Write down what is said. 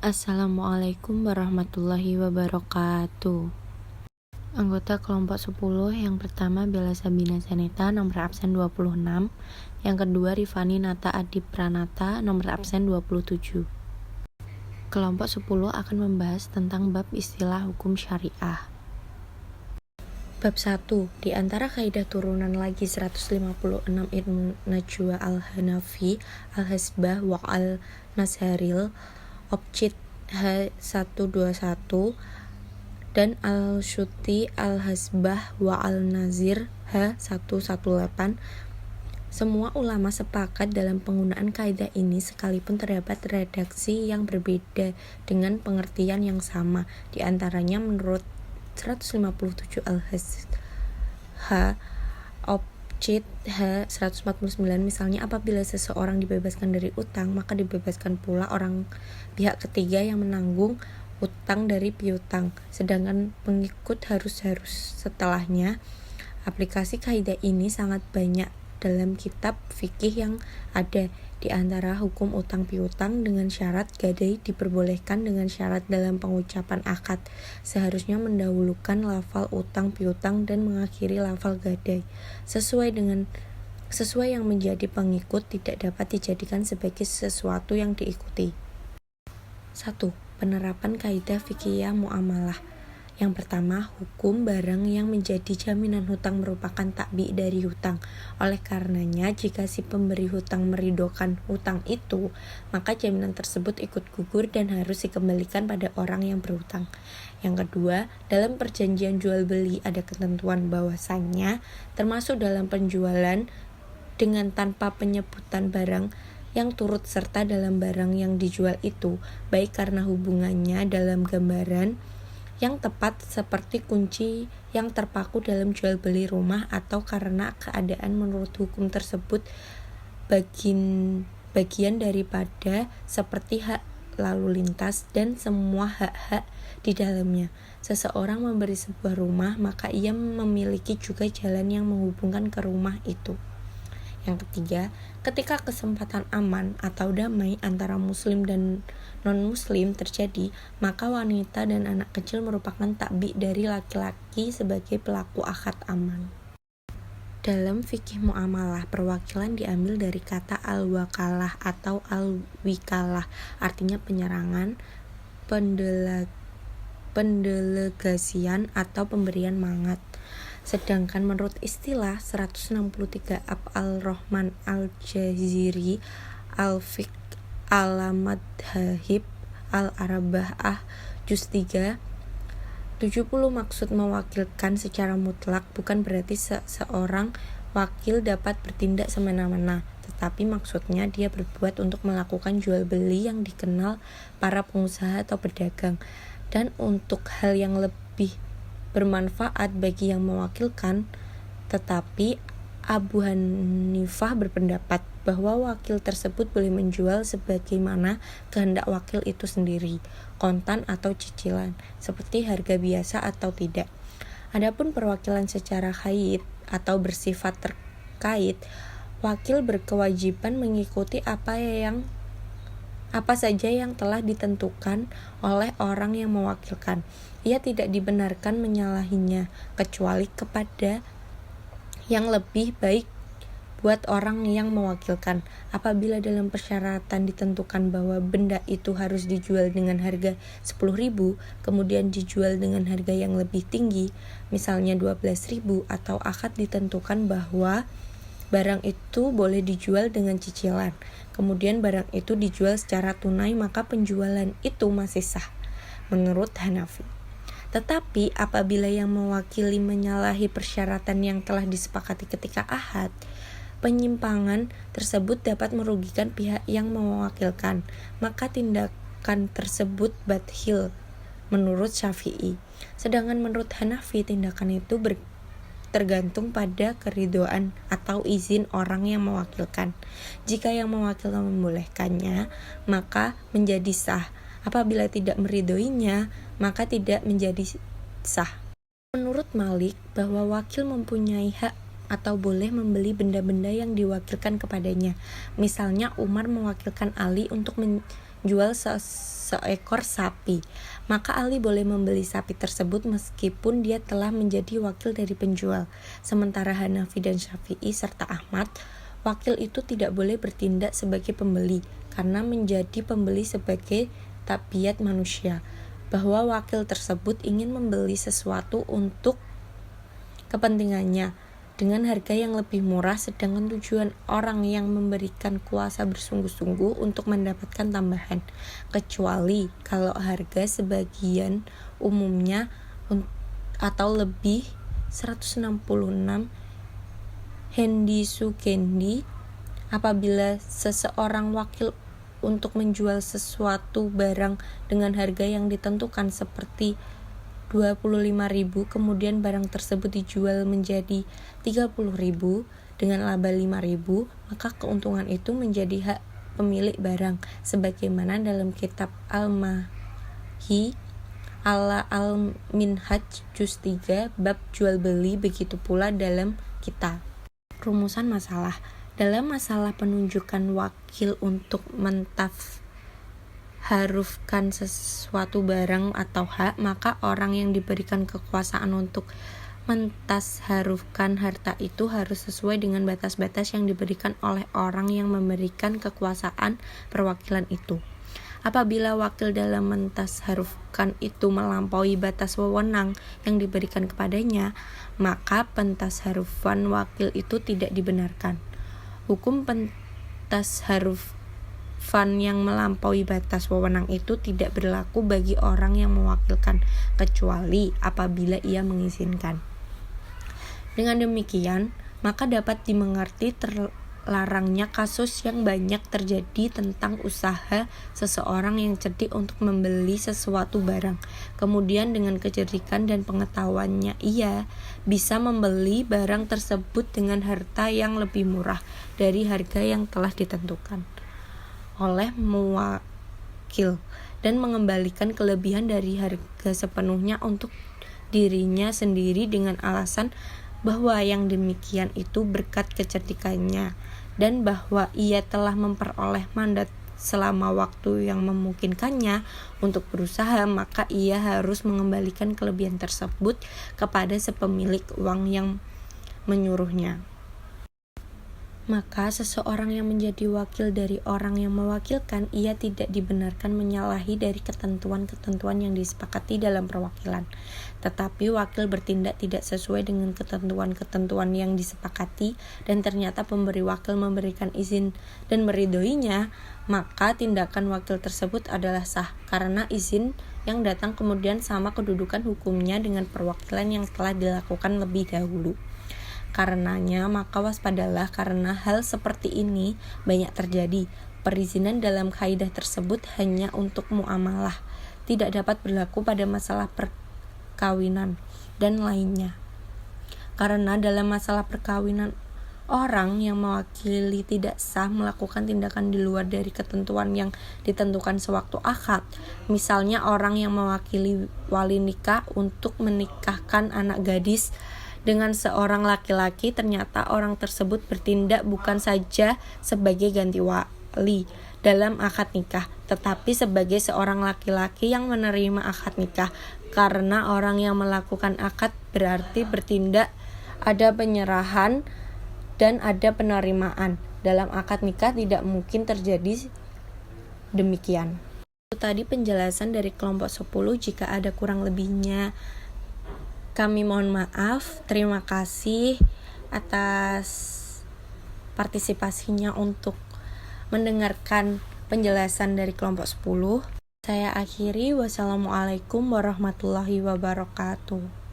Assalamualaikum warahmatullahi wabarakatuh. Anggota kelompok 10 yang pertama Bella Sabina Saneta, nomor absen 26. Yang kedua Rifani Nata Adi Pranata, nomor absen 27. Kelompok 10 akan membahas tentang bab istilah hukum syariah. Bab 1. Di antara kaidah turunan lagi 156 Ibnu Najwa Al-Hanafi, Al-Hasbah wa Al-Nazharil, Opcit H121 dan Al-Syuti Al-Hasbah wa Al-Nazir H118. Semua ulama sepakat dalam penggunaan kaidah ini sekalipun terdapat redaksi yang berbeda dengan pengertian yang sama. Di antaranya menurut 157 Al-Hasbah Opcit H149 misalnya, apabila seseorang dibebaskan dari utang, maka dibebaskan pula orang pihak ketiga yang menanggung utang dari piutang, sedangkan pengikut harus setelahnya. Aplikasi kaidah ini sangat banyak dalam kitab fikih yang ada, di antara hukum utang piutang dengan syarat gadai diperbolehkan dengan syarat dalam pengucapan akad seharusnya mendahulukan lafal utang piutang dan mengakhiri lafal gadai. Sesuai yang menjadi pengikut tidak dapat dijadikan sebagai sesuatu yang diikuti. 1. Penerapan kaidah fikih muamalah. Yang pertama, hukum barang yang menjadi jaminan hutang merupakan takbi dari hutang. Oleh karenanya, jika si pemberi hutang meridokan hutang itu, maka jaminan tersebut ikut gugur dan harus dikembalikan pada orang yang berhutang. Yang kedua, dalam perjanjian jual beli ada ketentuan bahwasannya, termasuk dalam penjualan dengan tanpa penyebutan barang yang turut serta dalam barang yang dijual itu, baik karena hubungannya dalam gambaran yang tepat seperti kunci yang terpaku dalam jual beli rumah atau karena keadaan menurut hukum tersebut bagian daripada seperti hak lalu lintas dan semua hak-hak di dalamnya. Seseorang memberi sebuah rumah, maka ia memiliki juga jalan yang menghubungkan ke rumah itu. Yang ketiga, ketika kesempatan aman atau damai antara muslim dan non-muslim terjadi, maka wanita dan anak kecil merupakan takbi dari laki-laki sebagai pelaku akad aman. Dalam fikih muamalah, perwakilan diambil dari kata al-wakalah atau al-wikalah, artinya penyerangan, pendelegasian atau pemberian mangat. Sedangkan menurut istilah 163 Al-Rahman Al-Jaziri Al-Fiqh Al-Madhahib Al-Araba'ah Juz 3, 70 maksud mewakilkan secara mutlak bukan berarti seorang wakil dapat bertindak semena-mena, tetapi maksudnya dia berbuat untuk melakukan jual beli yang dikenal para pengusaha atau pedagang, dan untuk hal yang lebih bermanfaat bagi yang mewakilkan. Tetapi Abu Hanifah berpendapat bahwa wakil tersebut boleh menjual sebagaimana kehendak wakil itu sendiri, kontan atau cicilan, seperti harga biasa atau tidak. Adapun perwakilan secara haid atau bersifat terkait, wakil berkewajiban mengikuti apa saja yang telah ditentukan oleh orang yang mewakilkan. Ia tidak dibenarkan menyalahinya, kecuali kepada yang lebih baik buat orang yang mewakilkan. Apabila dalam persyaratan ditentukan bahwa benda itu harus dijual dengan harga 10.000, kemudian dijual dengan harga yang lebih tinggi, misalnya 12.000, atau akad ditentukan bahwa barang itu boleh dijual dengan cicilan, kemudian barang itu dijual secara tunai, maka penjualan itu masih sah menurut Hanafi. Tetapi apabila yang mewakili menyalahi persyaratan yang telah disepakati ketika akad, penyimpangan tersebut dapat merugikan pihak yang mewakilkan, maka tindakan tersebut bathil menurut Syafi'i. Sedangkan menurut Hanafi, tindakan itu tergantung pada keridhaan atau izin orang yang mewakilkan. Jika yang mewakilkan membolehkannya, maka menjadi sah. Apabila tidak meridhoinya, maka tidak menjadi sah. Menurut Malik, bahwa wakil mempunyai hak atau boleh membeli benda-benda yang diwakilkan kepadanya. Misalnya Umar mewakilkan Ali untuk menjual seekor sapi. Maka Ali boleh membeli sapi tersebut meskipun dia telah menjadi wakil dari penjual. Sementara Hanafi dan Syafi'i serta Ahmad, wakil itu tidak boleh bertindak sebagai pembeli karena menjadi pembeli sebagai tabiat manusia, bahwa wakil tersebut ingin membeli sesuatu untuk kepentingannya dengan harga yang lebih murah, sedangkan tujuan orang yang memberikan kuasa bersungguh-sungguh untuk mendapatkan tambahan, kecuali kalau harga sebagian umumnya atau lebih 166 Hendi Sugendi. Apabila seseorang wakil untuk menjual sesuatu barang dengan harga yang ditentukan seperti 25.000, kemudian barang tersebut dijual menjadi 30.000 dengan laba 5.000, maka keuntungan itu menjadi hak pemilik barang, sebagaimana dalam kitab Al-Mahi Al-Minhaj Juz 3 bab jual beli. Begitu pula dalam kitab Rumusan Masalah. Dalam masalah penunjukan wakil untuk harufkan sesuatu barang atau hak, maka orang yang diberikan kekuasaan untuk mentasharufkan harta itu harus sesuai dengan batas-batas yang diberikan oleh orang yang memberikan kekuasaan perwakilan itu. Apabila wakil dalam mentasharufkan itu melampaui batas wewenang yang diberikan kepadanya, maka pentasharufan wakil itu tidak dibenarkan. Hukum pentasharuf yang melampaui batas wewenang itu tidak berlaku bagi orang yang mewakilkan, kecuali apabila ia mengizinkan. Dengan demikian, maka dapat dimengerti terlarangnya kasus yang banyak terjadi tentang usaha seseorang yang cerdik untuk membeli sesuatu barang. Kemudian dengan kecerdikan dan pengetahuannya ia bisa membeli barang tersebut dengan harta yang lebih murah dari harga yang telah ditentukan oleh mewakil dan mengembalikan kelebihan dari harga sepenuhnya untuk dirinya sendiri dengan alasan bahwa yang demikian itu berkat kecerdikannya dan bahwa ia telah memperoleh mandat selama waktu yang memungkinkannya untuk berusaha, maka ia harus mengembalikan kelebihan tersebut kepada sepemilik uang yang menyuruhnya. Maka seseorang yang menjadi wakil dari orang yang mewakilkan, ia tidak dibenarkan menyalahi dari ketentuan-ketentuan yang disepakati dalam perwakilan. Tetapi wakil bertindak tidak sesuai dengan ketentuan-ketentuan yang disepakati dan ternyata pemberi wakil memberikan izin dan meridhoinya, maka tindakan wakil tersebut adalah sah karena izin yang datang kemudian sama kedudukan hukumnya dengan perwakilan yang telah dilakukan lebih dahulu. Karenanya, maka waspadalah karena hal seperti ini banyak terjadi. Perizinan dalam kaidah tersebut hanya untuk muamalah, tidak dapat berlaku pada masalah perkawinan dan lainnya. Karena dalam masalah perkawinan, orang yang mewakili tidak sah melakukan tindakan di luar dari ketentuan yang ditentukan sewaktu akad. Misalnya orang yang mewakili wali nikah untuk menikahkan anak gadis dengan seorang laki-laki, ternyata orang tersebut bertindak bukan saja sebagai ganti wali dalam akad nikah, tetapi sebagai seorang laki-laki yang menerima akad nikah. Karena orang yang melakukan akad berarti bertindak, ada penyerahan dan ada penerimaan. Dalam akad nikah tidak mungkin terjadi demikian. Itu tadi penjelasan dari kelompok 10. Jika ada kurang lebihnya, kami mohon maaf. Terima kasih atas partisipasinya untuk mendengarkan penjelasan dari kelompok 10. Saya akhiri. Wassalamualaikum warahmatullahi wabarakatuh.